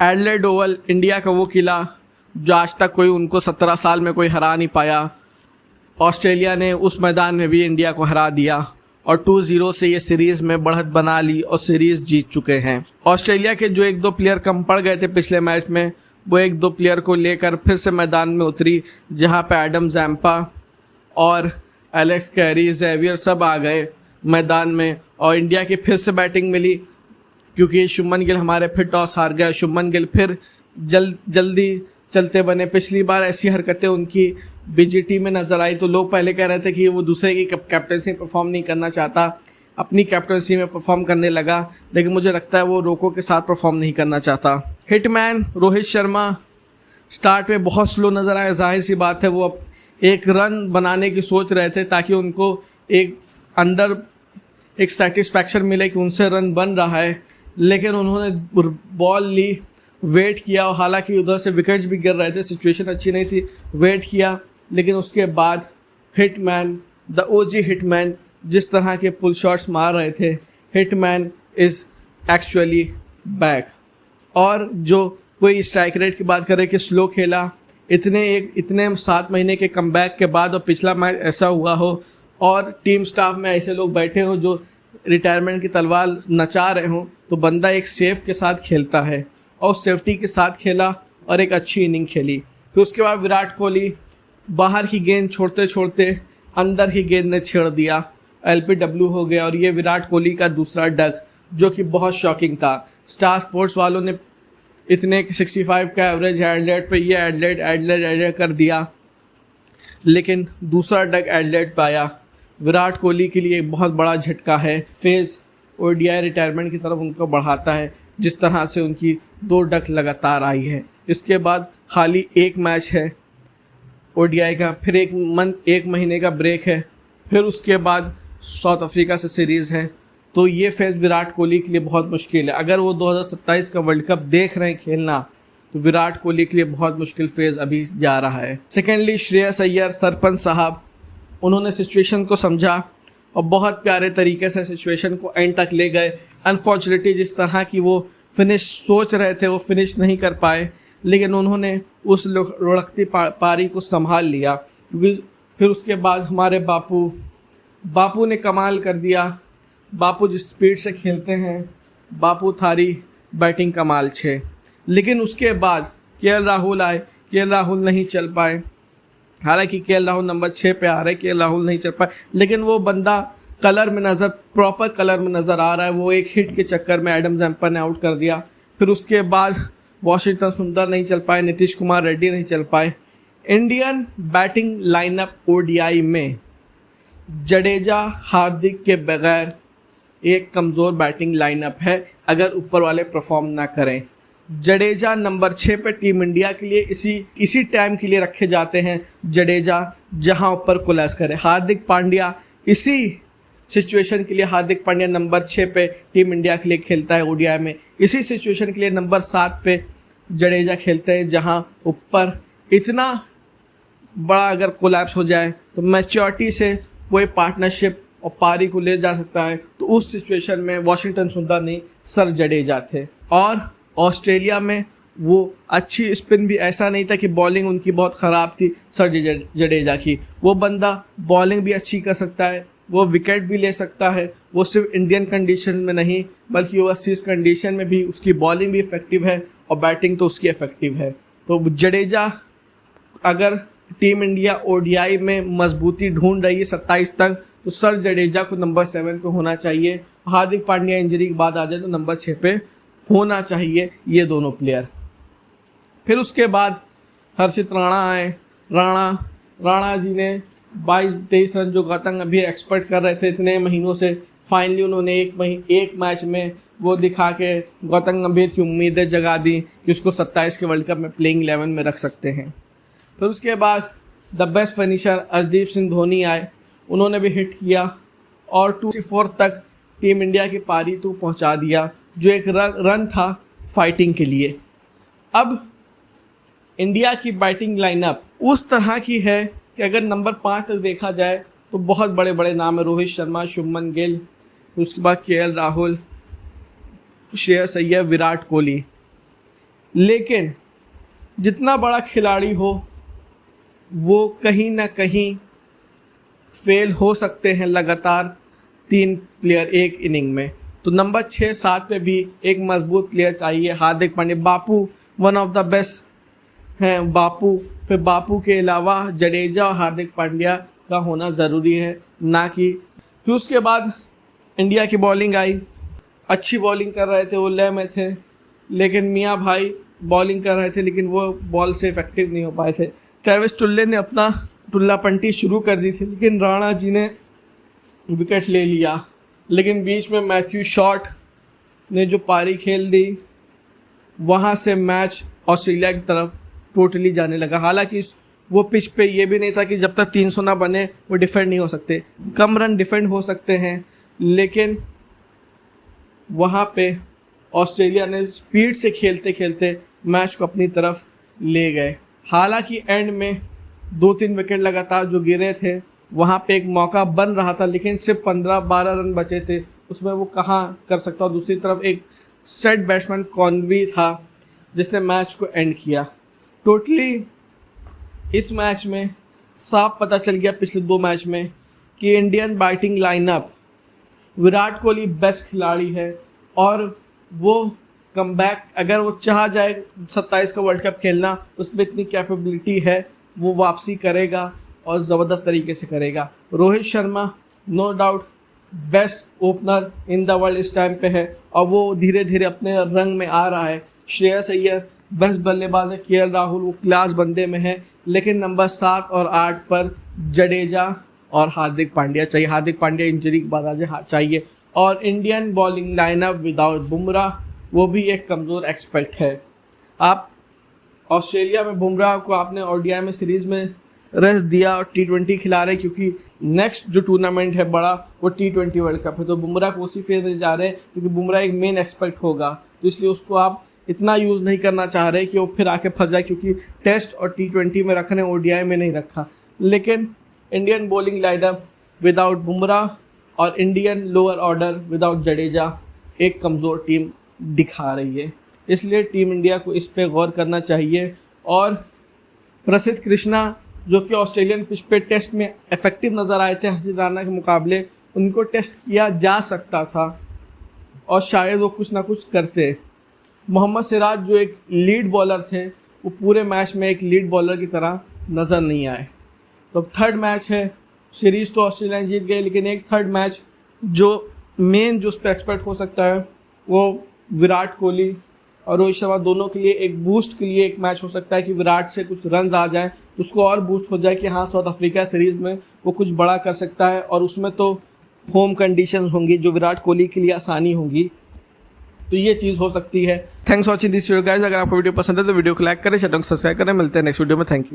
Adelaide Oval India का वो किला जो आज तक कोई उनको 17 साल में कोई हरा नहीं पाया। ऑस्ट्रेलिया ने उस मैदान में भी इंडिया को हरा दिया और 2-0 से ये सीरीज़ में बढ़त बना ली और सीरीज़ जीत चुके हैं। ऑस्ट्रेलिया के जो 1-2 प्लेयर कम पड़ गए थे पिछले मैच में, वो 1-2 प्लेयर को लेकर फिर से मैदान में उतरी, जहां पे एडम जैम्पा और एलेक्स कैरी, जेवियर सब आ गए मैदान में और इंडिया की फिर से बैटिंग मिली, क्योंकि शुभमन गिल हमारे फिर टॉस हार गए। शुभमन गिल फिर जल्दी चलते बने। पिछली बार ऐसी हरकतें उनकी बीजीटी में नज़र आई तो लोग पहले कह रहे थे कि वो दूसरे की कैप्टनसी में परफॉर्म नहीं करना चाहता, अपनी कैप्टनसी में परफॉर्म करने लगा, लेकिन मुझे लगता है वो रोको के साथ परफॉर्म नहीं करना चाहता। हिटमैन रोहित शर्मा स्टार्ट में बहुत स्लो नज़र आया। जाहिर सी बात है वो अब एक रन बनाने की सोच रहे थे ताकि उनको एक अंदर एक सेटिस्फैक्शन मिले कि उनसे रन बन रहा है, लेकिन उन्होंने बॉल ली, वेट किया और हालांकि उधर से विकेट्स भी गिर रहे थे, सिचुएशन अच्छी नहीं थी, वेट किया, लेकिन उसके बाद हिटमैन, द ओजी हिटमैन, जिस तरह के पुल शॉट्स मार रहे थे, हिटमैन इज़ एक्चुअली बैक। और जो कोई स्ट्राइक रेट की बात करे कि स्लो खेला, इतने 7 महीने के कमबैक के बाद और पिछला मैच ऐसा हुआ हो और टीम स्टाफ में ऐसे लोग बैठे हों जो रिटायरमेंट की तलवार नचा रहे हों, तो बंदा एक सेफ के साथ खेलता है और सेफ्टी के साथ खेला और एक अच्छी इनिंग खेली। फिर उसके बाद विराट कोहली बाहर की गेंद छोड़ते छोड़ते अंदर की गेंद ने छेड़ दिया, LPW हो गया और ये विराट कोहली का दूसरा डक, जो कि बहुत शॉकिंग था। स्टार स्पोर्ट्स वालों ने इतने 65 का एवरेज एडलेड पे ये एडलेड कर दिया, लेकिन दूसरा डक एडलेड पाया। विराट कोहली के लिए एक बहुत बड़ा झटका है। फेज़ ODI रिटायरमेंट की तरफ उनको बढ़ाता है, जिस तरह से उनकी 2 डक लगातार आई है। इसके बाद खाली एक मैच है ODI का, फिर एक महीने का ब्रेक है, फिर उसके बाद साउथ अफ्रीका से सीरीज़ है। तो ये फेज़ विराट कोहली के लिए बहुत मुश्किल है। अगर वो 2027 का वर्ल्ड कप देख रहे हैं खेलना, तो विराट कोहली के लिए बहुत मुश्किल फेज़ अभी जा रहा है। सेकेंडली श्रेयस अय्यर, सरपंच साहब, उन्होंने सिचुएशन को समझा और बहुत प्यारे तरीके से सिचुएशन को एंड तक ले गए। अनफॉर्चुनेटली जिस तरह की वो फिनिश सोच रहे थे वो फिनिश नहीं कर पाए, लेकिन उन्होंने उस लुढ़कती पारी को संभाल लिया। फिर उसके बाद हमारे बापू ने कमाल कर दिया। बापू जिस स्पीड से खेलते हैं, बापू थारी बैटिंग कमाल छे। लेकिन उसके बाद KL राहुल आए, KL राहुल नहीं चल पाए। हालांकि KL राहुल नंबर 6 पे आ रहे, KL राहुल नहीं चल पाए, लेकिन वो बंदा प्रॉपर कलर में नज़र आ रहा है। वो एक हिट के चक्कर में एडम जैम्पा ने आउट कर दिया। फिर उसके बाद वाशिंगटन सुंदर नहीं चल पाए, नीतीश कुमार रेड्डी नहीं चल पाए। इंडियन बैटिंग लाइनअप ODI में जडेजा, हार्दिक के बगैर एक कमज़ोर बैटिंग लाइनअप है अगर ऊपर वाले परफॉर्म ना करें। जडेजा नंबर 6 पे टीम इंडिया के लिए इसी टाइम के लिए रखे जाते हैं, जडेजा जहां ऊपर कोलैप्स करे। हार्दिक पांड्या इसी सिचुएशन के लिए, हार्दिक पांड्या नंबर 6 पे टीम इंडिया के लिए खेलता है ODI में। इसी सिचुएशन के लिए नंबर 7 पे जडेजा खेलते हैं, जहां ऊपर इतना बड़ा अगर कोलैप्स हो जाए तो मैच्योरिटी से कोई पार्टनरशिप और पारी को ले जा सकता है। तो उस सिचुएशन में वाशिंगटन सुंदर नहीं, सर जडेजा थे। और ऑस्ट्रेलिया में वो अच्छी स्पिन भी, ऐसा नहीं था कि बॉलिंग उनकी बहुत ख़राब थी सर जडेजा की। वो बंदा बॉलिंग भी अच्छी कर सकता है, वो विकेट भी ले सकता है। वो सिर्फ इंडियन कंडीशन में नहीं बल्कि ओवरसीज कंडीशन में भी उसकी बॉलिंग भी इफेक्टिव है और बैटिंग तो उसकी इफेक्टिव है। तो जडेजा अगर टीम इंडिया ODI में मजबूती ढूंढ रही है 27 तक, तो सर जडेजा को नंबर 7 पे होना चाहिए। हार्दिक पांड्या इंजरी के बाद आ जाए तो नंबर 6 पे होना चाहिए ये दोनों प्लेयर। फिर उसके बाद हर्षित राणा आए। राणा जी ने 22-23 रन जो गौतम अभी एक्सपेक्ट कर रहे थे इतने महीनों से, फाइनली उन्होंने एक मैच में वो दिखा के गौतम गंभीर की उम्मीदें जगा दी कि उसको 27 के वर्ल्ड कप में प्लेइंग 11 में रख सकते हैं। फिर उसके बाद the best finisher Arshdeep Singh Dhoni आए, उन्होंने भी हिट किया और 2-4 तक टीम इंडिया की पारी तो पहुंचा दिया, जो एक रन था फाइटिंग के लिए। अब इंडिया की बैटिंग लाइनअप उस तरह की है कि अगर नंबर 5 तक देखा जाए तो बहुत बड़े बड़े नाम है। रोहित शर्मा, शुभमन गिल, उसके बाद KL राहुल, श्रेयस अय्यर, विराट कोहली। लेकिन जितना बड़ा खिलाड़ी हो वो कहीं ना कहीं फेल हो सकते हैं लगातार 3 प्लेयर एक इनिंग में। तो नंबर 6-7 पे भी एक मजबूत प्लेयर चाहिए। हार्दिक पांड्या, बापू वन ऑफ द बेस्ट हैं बापू, फिर बापू के अलावा जडेजा और हार्दिक पांड्या का होना ज़रूरी है, ना कि फिर उसके बाद इंडिया की बॉलिंग आई। अच्छी बॉलिंग कर रहे थे, वो लय में थे, लेकिन मियाँ भाई बॉलिंग कर रहे थे लेकिन वो बॉल से इफेक्टिव नहीं हो पाए थे। ट्रेविस टुल्ले ने अपना टुल्लापंटी शुरू कर दी थी, लेकिन राणा जी ने विकेट ले लिया। लेकिन बीच में मैथ्यू शॉट ने जो पारी खेल दी, वहाँ से मैच ऑस्ट्रेलिया की तरफ टोटली जाने लगा। हालांकि वो पिच पे ये भी नहीं था कि जब तक 300 ना बने वो डिफेंड नहीं हो सकते। कम रन डिफेंड हो सकते हैं, लेकिन वहाँ पे ऑस्ट्रेलिया ने स्पीड से खेलते खेलते मैच को अपनी तरफ ले गए। हालांकि एंड में 2-3 विकेट लगातार जो गिरे थे, वहाँ पे एक मौका बन रहा था, लेकिन सिर्फ 15-12 रन बचे थे, उसमें वो कहाँ कर सकता। और दूसरी तरफ एक सेट बैट्समैन कॉनवी था जिसने मैच को एंड किया। टोटली इस मैच में साफ पता चल गया पिछले 2 मैच में कि Indian batting lineup, Virat Kohli best खिलाड़ी है और वो कमबैक अगर वो चाह जाए 27 का वर्ल्ड कप खेलना, उसमें इतनी कैपेबिलिटी है, वो वापसी करेगा और ज़बरदस्त तरीके से करेगा। Rohit Sharma no doubt best opener in the world इस टाइम पे है और वो धीरे धीरे अपने रंग में आ रहा है। श्रेयस अय्यर बेस्ट बल्लेबाज है, केएल राहुल वो क्लास बंदे में है, लेकिन नंबर 7 और 8 पर जडेजा और हार्दिक पांड्या चाहिए। हार्दिक पांड्या इंजरी के बाद आज चाहिए। और Indian bowling lineup without Bumrah वो भी एक कमज़ोर एक्सपेक्ट है। आप ऑस्ट्रेलिया में बुमराह को आपने ओडीआई में सीरीज़ में रेस्ट दिया और T20 खिला रहे, क्योंकि नेक्स्ट जो टूर्नामेंट है बड़ा वो T20 वर्ल्ड कप है, तो बुमराह को उसी फेज में जा रहे हैं क्योंकि बुमराह एक मेन एक्सपेक्ट होगा। तो इसलिए उसको आप इतना यूज़ नहीं करना चाह रहे कि वो फिर आके फंस जाए, क्योंकि टेस्ट और T20 में रख रहे हैं, ओडीआई में नहीं रखा। लेकिन Indian bowling lineup without Bumrah और Indian lower order without Jadeja एक कमज़ोर टीम दिखा रही है। इसलिए टीम इंडिया को इस पे गौर करना चाहिए। और प्रसिद्ध कृष्णा जो कि ऑस्ट्रेलियन पिच पे टेस्ट में इफेक्टिव नज़र आए थे हर्षित राणा के मुकाबले, उनको टेस्ट किया जा सकता था और शायद वो कुछ ना कुछ करते। मोहम्मद सिराज जो एक लीड बॉलर थे, वो पूरे मैच में एक लीड बॉलर की तरह नज़र नहीं आए। तो अब थर्ड मैच है, सीरीज़ तो ऑस्ट्रेलिया जीत गई, लेकिन एक थर्ड मैच जो मेन जो उस पर एक्सपेक्ट हो सकता है वो विराट कोहली और रोहित शर्मा दोनों के लिए एक बूस्ट के लिए एक मैच हो सकता है कि विराट से कुछ रन आ जाए तो उसको और बूस्ट हो जाए कि हाँ साउथ अफ्रीका सीरीज़ में वो कुछ बड़ा कर सकता है। और उसमें तो होम कंडीशंस होंगी जो विराट कोहली के लिए आसानी होगी, तो ये चीज़ हो सकती है। Thanks for watching this video guys. अगर आपको वीडियो पसंद है तो वीडियो को लाइक करें, चैनल को सब्सक्राइब करें। मिलते हैं नेक्स्ट वीडियो में। Thank you.